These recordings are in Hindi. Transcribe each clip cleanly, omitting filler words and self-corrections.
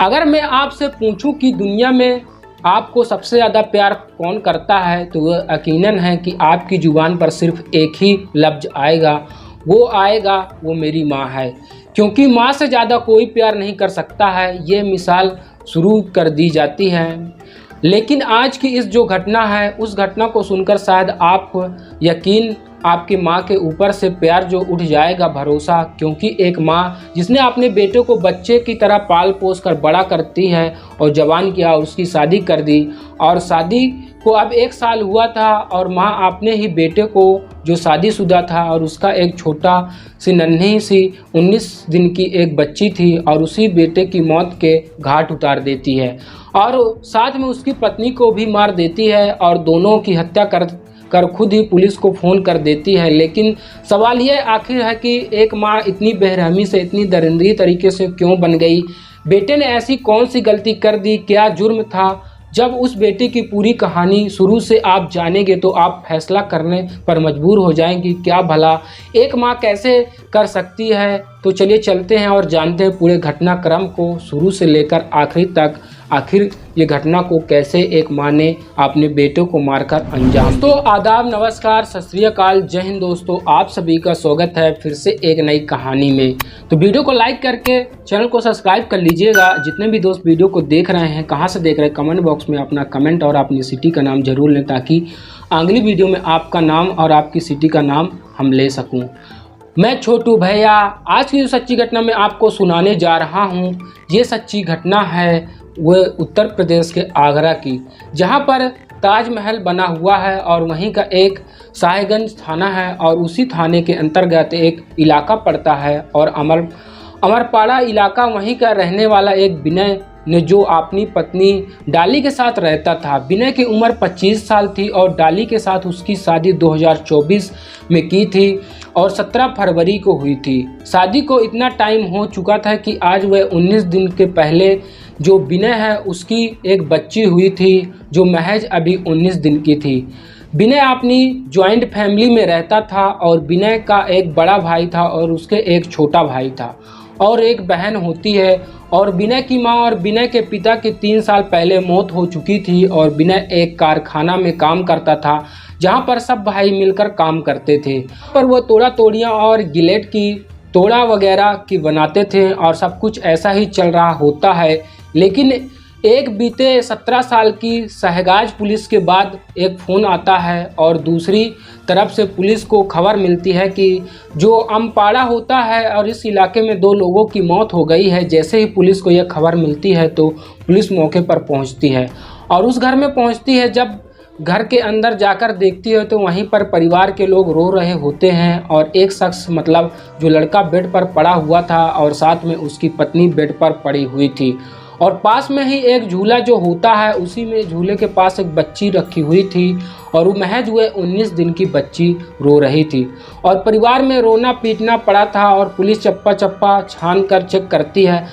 अगर मैं आपसे पूछूं कि दुनिया में आपको सबसे ज़्यादा प्यार कौन करता है तो वह यकीनन है कि आपकी ज़ुबान पर सिर्फ एक ही लफ्ज़ आएगा, वो मेरी माँ है। क्योंकि माँ से ज़्यादा कोई प्यार नहीं कर सकता है, ये मिसाल शुरू कर दी जाती है। लेकिन आज की इस जो घटना है, उस घटना को सुनकर शायद आप यकीन आपकी माँ के ऊपर से प्यार जो उठ जाएगा, भरोसा। क्योंकि एक माँ जिसने अपने बेटे को बच्चे की तरह पाल पोस कर बड़ा करती है और जवान किया और उसकी शादी कर दी, और शादी को अब 1 साल हुआ था और माँ अपने ही बेटे को जो शादीशुदा था और उसका एक छोटा सी नन्ही सी 19 दिन की एक बच्ची थी और उसी बेटे की मौत के घाट उतार देती है और साथ में उसकी पत्नी को भी मार देती है और दोनों की हत्या कर खुद ही पुलिस को फ़ोन कर देती है। लेकिन सवाल यह आखिर है कि एक माँ इतनी बेरहमी से, इतनी दरिंदगी तरीके से क्यों बन गई? बेटे ने ऐसी कौन सी गलती कर दी? क्या जुर्म था? जब उस बेटे की पूरी कहानी शुरू से आप जानेंगे तो आप फैसला करने पर मजबूर हो जाएंगे, क्या भला एक माँ कैसे कर सकती है? तो चलिए चलते हैं और जानते हैं पूरे घटनाक्रम को शुरू से लेकर आखिरी तक। आखिर ये घटना को कैसे एक माँ ने अपने बेटों को मारकर अंजाम। तो आदाब, नमस्कार, सत श्री अकाल, जय हिंद दोस्तों, आप सभी का स्वागत है फिर से एक नई कहानी में। तो वीडियो को लाइक करके चैनल को सब्सक्राइब कर लीजिएगा। जितने भी दोस्त वीडियो को देख रहे हैं, कहाँ से देख रहे हैं, कमेंट बॉक्स में अपना कमेंट और अपनी सिटी का नाम जरूर लें ताकि अगली वीडियो में आपका नाम और आपकी सिटी का नाम हम ले सकूँ। मैं छोटू भैया आज की जो सच्ची घटना मैं आपको सुनाने जा रहा हूँ, ये सच्ची घटना है वह उत्तर प्रदेश के आगरा की, जहाँ पर ताजमहल बना हुआ है और वहीं का एक साहिबगंज थाना है और उसी थाने के अंतर्गत एक इलाका पड़ता है और अमरपाड़ा इलाका। वहीं का रहने वाला एक विनय ने जो अपनी पत्नी डाली के साथ रहता था। विनय की उम्र 25 साल थी और डाली के साथ उसकी शादी 2024 में की थी और 17 फरवरी को हुई थी। शादी को इतना टाइम हो चुका था कि आज वह 19 दिन के पहले जो विनय है उसकी एक बच्ची हुई थी जो महज अभी 19 दिन की थी। विनय अपनी जॉइंट फैमिली में रहता था और विनय का एक बड़ा भाई था और उसके एक छोटा भाई था और एक बहन होती है। और विनय की मां और विनय के पिता की 3 साल पहले मौत हो चुकी थी और विनय एक कारखाना में काम करता था जहां पर सब भाई मिलकर काम करते थे। पर वो तोड़ियां और गिलेट की तोड़ा वगैरह की बनाते थे और सब कुछ ऐसा ही चल रहा होता है। लेकिन एक बीते 17 साल की शहगाज पुलिस के बाद एक फ़ोन आता है और दूसरी तरफ से पुलिस को खबर मिलती है कि जो अमपाड़ा होता है और इस इलाके में 2 लोगों की मौत हो गई है। जैसे ही पुलिस को यह खबर मिलती है तो पुलिस मौके पर पहुंचती है और उस घर में पहुंचती है। जब घर के अंदर जाकर देखती है तो वहीं पर परिवार के लोग रो रहे होते हैं और एक शख्स मतलब जो लड़का बेड पर पड़ा हुआ था और साथ में उसकी पत्नी बेड पर पड़ी हुई थी और पास में ही एक झूला जो होता है उसी में झूले के पास एक बच्ची रखी हुई थी और वो महज हुए 19 दिन की बच्ची रो रही थी और परिवार में रोना पीटना पड़ा था और पुलिस चप्पा चप्पा छान कर चेक करती है।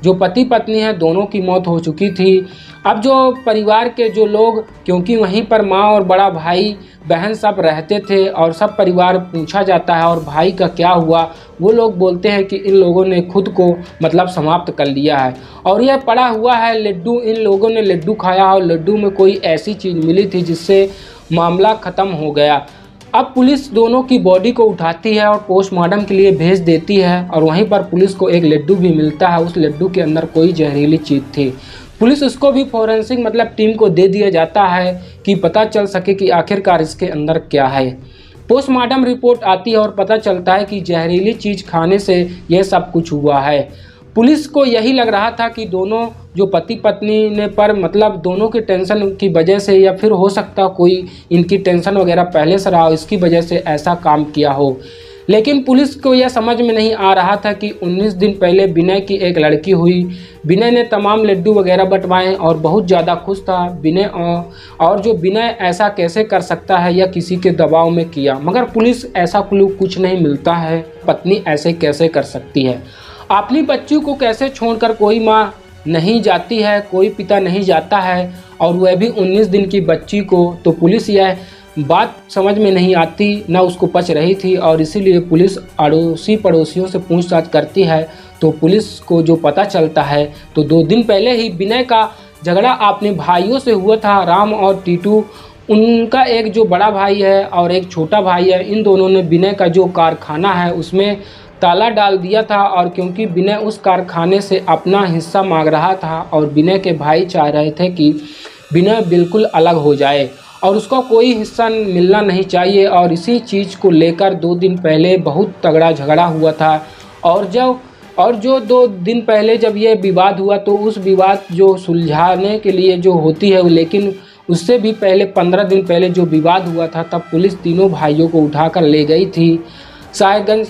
जो पति पत्नी है दोनों की मौत हो चुकी थी। अब जो परिवार के जो लोग, क्योंकि वहीं पर माँ और बड़ा भाई बहन सब रहते थे और सब परिवार पूछा जाता है और भाई का क्या हुआ, वो लोग बोलते हैं कि इन लोगों ने खुद को मतलब समाप्त कर लिया है और यह पड़ा हुआ है लड्डू। इन लोगों ने लड्डू खाया और लड्डू में कोई ऐसी चीज़ मिली थी जिससे मामला ख़त्म हो गया। अब पुलिस दोनों की बॉडी को उठाती है और पोस्टमार्टम के लिए भेज देती है और वहीं पर पुलिस को एक लड्डू भी मिलता है। उस लड्डू के अंदर कोई जहरीली चीज़ थी। पुलिस उसको भी फॉरेंसिक मतलब टीम को दे दिया जाता है कि पता चल सके कि आखिरकार इसके अंदर क्या है। पोस्टमार्टम रिपोर्ट आती है और पता चलता है कि जहरीली चीज़ खाने से यह सब कुछ हुआ है। पुलिस को यही लग रहा था कि दोनों जो पति पत्नी ने पर मतलब दोनों की टेंशन की वजह से या फिर हो सकता कोई इनकी टेंशन वगैरह पहले से रहा हो, इसकी वजह से ऐसा काम किया हो। लेकिन पुलिस को यह समझ में नहीं आ रहा था कि 19 दिन पहले विनय की एक लड़की हुई। विनय ने तमाम लड्डू वगैरह बंटवाए और बहुत ज़्यादा खुश था विनय और जो विनय ऐसा कैसे कर सकता है या किसी के दबाव में किया, मगर पुलिस ऐसा क्लू कुछ नहीं मिलता है। पत्नी ऐसे कैसे कर सकती है? अपनी बच्ची को कैसे छोड़कर कोई माँ नहीं जाती है, कोई पिता नहीं जाता है और वह भी 19 दिन की बच्ची को। तो पुलिस यह बात समझ में नहीं आती, ना उसको पच रही थी और इसीलिए पुलिस अड़ोसी पड़ोसियों से पूछताछ करती है तो पुलिस को जो पता चलता है तो 2 दिन पहले ही विनय का झगड़ा अपने भाइयों से हुआ था, राम और टीटू। उनका एक जो बड़ा भाई है और एक छोटा भाई है, इन दोनों ने विनय का जो कारखाना है उसमें ताला डाल दिया था। और क्योंकि विनय उस कारखाने से अपना हिस्सा मांग रहा था और विनय के भाई चाह रहे थे कि विनय बिल्कुल अलग हो जाए और उसका कोई हिस्सा मिलना नहीं चाहिए, और इसी चीज़ को लेकर 2 दिन पहले बहुत तगड़ा झगड़ा हुआ था। और जो 2 दिन पहले जब ये विवाद हुआ तो उस विवाद जो सुलझाने के लिए जो होती है, लेकिन उससे भी पहले 15 दिन पहले जो विवाद हुआ था तब पुलिस तीनों भाइयों को उठाकर ले गई थी साहेबगंज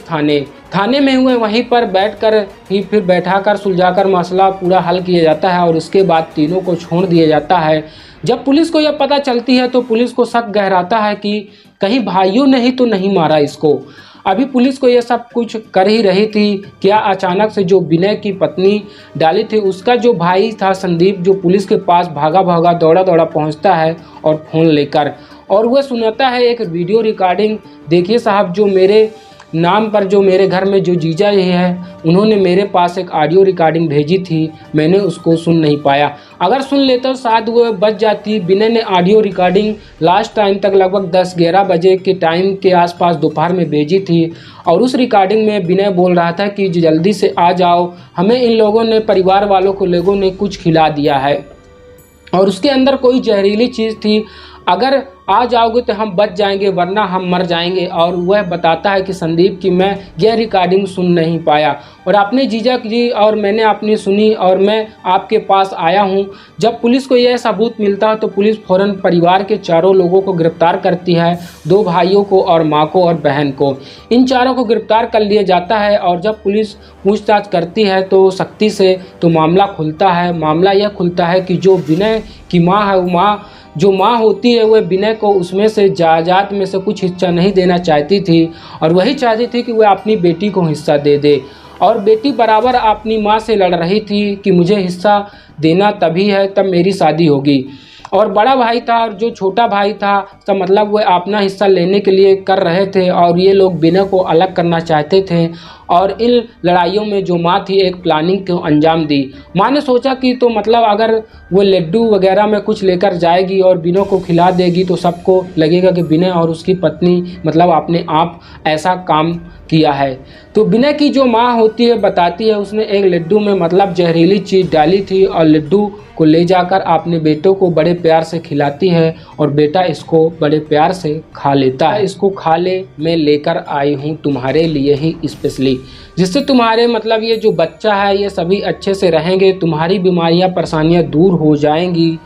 थाने में हुए। वहीं पर बैठकर ही फिर बैठाकर सुलझाकर मसला पूरा हल किया जाता है और उसके बाद तीनों को छोड़ दिया जाता है। जब पुलिस को यह पता चलती है तो पुलिस को शक गहराता है कि कहीं भाइयों ने ही तो नहीं मारा इसको। अभी पुलिस को यह सब कुछ कर ही रही थी, क्या अचानक से जो विनय की पत्नी डाली थी उसका जो भाई था संदीप, जो पुलिस के पास भागा दौड़ा पहुंचता है और फ़ोन लेकर, और वह सुनाता है एक वीडियो रिकॉर्डिंग। देखिए साहब, जो मेरे नाम पर जो मेरे घर में जो जीजा जी है उन्होंने मेरे पास एक ऑडियो रिकॉर्डिंग भेजी थी, मैंने उसको सुन नहीं पाया। अगर सुन लेता तो शायद वो बच जाती। विनय ने ऑडियो रिकॉर्डिंग लास्ट टाइम तक लगभग 10-11 बजे के टाइम के आसपास दोपहर में भेजी थी और उस रिकॉर्डिंग में विनय बोल रहा था कि जल्दी से आ जाओ, हमें इन लोगों ने, परिवार वालों को लोगों ने कुछ खिला दिया है और उसके अंदर कोई जहरीली चीज़ थी, अगर आ जाओगे तो हम बच जाएंगे वरना हम मर जाएंगे। और वह बताता है कि संदीप की मैं यह रिकॉर्डिंग सुन नहीं पाया और अपने जीजा जी और मैंने अपनी सुनी और मैं आपके पास आया हूं। जब पुलिस को यह सबूत मिलता है तो पुलिस फ़ौरन परिवार के चारों लोगों को गिरफ्तार करती है, 2 भाइयों को और माँ को और बहन को। इन चारों को गिरफ्तार कर लिया जाता है और जब पुलिस पूछताछ करती है तो सख्ती से तो मामला खुलता है। मामला यह खुलता है कि जो विनय की माँ है, जो माँ होती है वह विनय को उसमें से जायदाद में से कुछ हिस्सा नहीं देना चाहती थी और वही चाहती थी कि वह अपनी बेटी को हिस्सा दे दे, और बेटी बराबर अपनी माँ से लड़ रही थी कि मुझे हिस्सा देना तभी है तब मेरी शादी होगी। और बड़ा भाई था और जो छोटा भाई था तो मतलब वह अपना हिस्सा लेने के लिए कर रहे थे और ये लोग विनय को अलग करना चाहते थे। और इन लड़ाइयों में जो माँ थी एक प्लानिंग को अंजाम दी। माँ ने सोचा कि तो मतलब अगर वो लड्डू वगैरह में कुछ लेकर जाएगी और विनय को खिला देगी तो सबको लगेगा कि विनय और उसकी पत्नी मतलब अपने आप ऐसा काम किया है। तो विनय की जो माँ होती है बताती है उसने एक लड्डू में मतलब जहरीली चीज़ डाली थी और लड्डू को ले जाकर अपने बेटों को बड़े प्यार से खिलाती है और बेटा इसको बड़े प्यार से खा लेता है। इसको खा ले, मैं लेकर आई हूँ तुम्हारे लिए ही स्पेशली, जिससे तुम्हारे मतलब ये जो बच्चा है ये सभी अच्छे से रहेंगे, तुम्हारी बीमारियाँ परेशानियाँ दूर हो जाएंगी।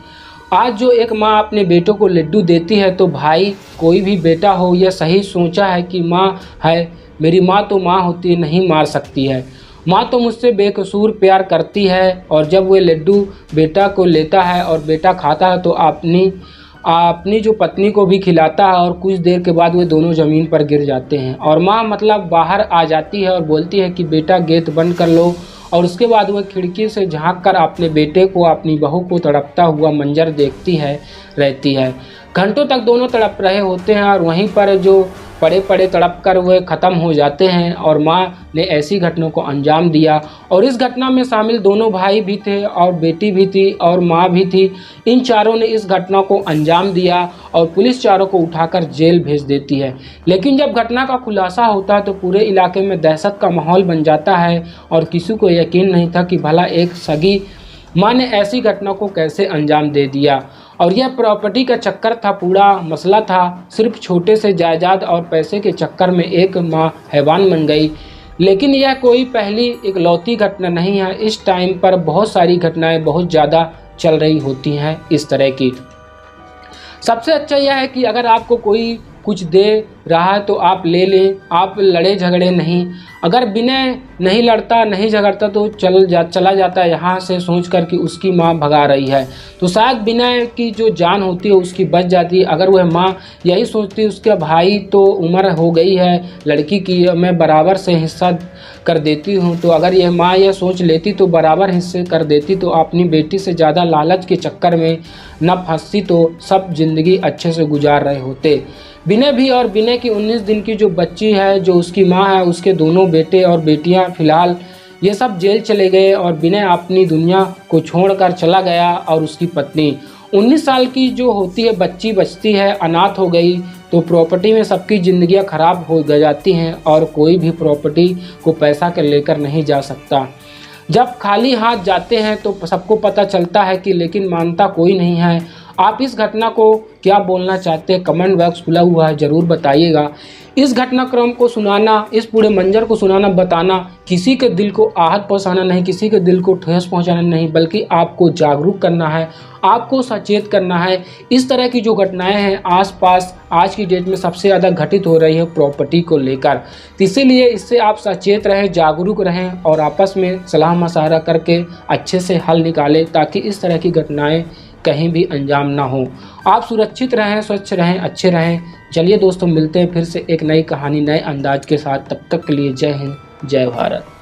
आज जो एक माँ अपने बेटों को लड्डू देती है तो भाई कोई भी बेटा हो यह सही सोचा है कि माँ है, मेरी माँ तो माँ होती है, नहीं मार सकती है, माँ तो मुझसे बेकसूर प्यार करती है। और जब वह लड्डू बेटा को लेता है और बेटा खाता है तो अपनी जो पत्नी को भी खिलाता है और कुछ देर के बाद वे दोनों ज़मीन पर गिर जाते हैं और माँ मतलब बाहर आ जाती है और बोलती है कि बेटा गेट बंद कर लो। और उसके बाद वह खिड़की से झांक कर अपने बेटे को, अपनी बहू को तड़पता हुआ मंजर देखती रहती है। घंटों तक दोनों तड़प रहे होते हैं और वहीं पर जो पड़े तड़प कर वह ख़त्म हो जाते हैं और माँ ने ऐसी घटना को अंजाम दिया। और इस घटना में शामिल दोनों भाई भी थे और बेटी भी थी और माँ भी थी। इन चारों ने इस घटना को अंजाम दिया और पुलिस चारों को उठाकर जेल भेज देती है। लेकिन जब घटना का खुलासा होता है तो पूरे इलाके में दहशत का माहौल बन जाता है और किसी को यकीन नहीं था कि भला एक सगी माँ ने ऐसी घटना को कैसे अंजाम दे दिया। और यह प्रॉपर्टी का चक्कर था, पूरा मसला था, सिर्फ छोटे से जायदाद और पैसे के चक्कर में एक माँ हैवान बन गई। लेकिन यह कोई पहली इकलौती घटना नहीं है, इस टाइम पर बहुत सारी घटनाएं बहुत ज़्यादा चल रही होती हैं इस तरह की। सबसे अच्छा यह है कि अगर आपको कोई कुछ दे रहा है तो आप ले लें, आप लड़े झगड़े नहीं। अगर विनय नहीं लड़ता नहीं झगड़ता तो चला जाता है यहाँ से सोच कर कि उसकी माँ भगा रही है, तो शायद विनय की जो जान होती है उसकी बच जाती है। अगर वह माँ यही सोचती उसका भाई तो उम्र हो गई है लड़की की, मैं बराबर से हिस्सा कर देती हूँ, तो अगर यह माँ यह सोच लेती तो बराबर हिस्से कर देती तो अपनी बेटी से ज़्यादा लालच के चक्कर में न फंसती तो सब जिंदगी अच्छे से गुजार रहे होते। विनय भी और विनय की 19 दिन की जो बच्ची है जो उसकी माँ है, उसके दोनों बेटे और बेटियां फ़िलहाल ये सब जेल चले गए और विनय अपनी दुनिया को छोड़कर चला गया। और उसकी पत्नी 19 साल की जो होती है बच्ची बचती है, अनाथ हो गई। तो प्रॉपर्टी में सबकी ज़िंदगियां खराब हो जाती हैं और कोई भी प्रॉपर्टी को पैसा के लेकर नहीं जा सकता। जब खाली हाथ जाते हैं तो सबको पता चलता है कि, लेकिन मानता कोई नहीं है। आप इस घटना को क्या बोलना चाहते हैं? कमेंट बॉक्स खुला हुआ है, ज़रूर बताइएगा। इस घटनाक्रम को सुनाना, इस पूरे मंजर को सुनाना, बताना किसी के दिल को आहत पहुंचाना नहीं, किसी के दिल को ठेस पहुंचाना नहीं, बल्कि आपको जागरूक करना है, आपको सचेत करना है। इस तरह की जो घटनाएं हैं आसपास आज की डेट में सबसे ज़्यादा घटित हो रही है प्रॉपर्टी को लेकर। तो इसीलिए इससे आप सचेत रहें, जागरूक रहें और आपस में सलाह मशवरा करके अच्छे से हल निकालें, ताकि इस तरह की घटनाएं कहीं भी अंजाम ना हो। आप सुरक्षित रहें, स्वच्छ रहें, अच्छे रहें। चलिए दोस्तों, मिलते हैं फिर से एक नई कहानी नए अंदाज के साथ। तब तक के लिए जय हिंद, जय भारत।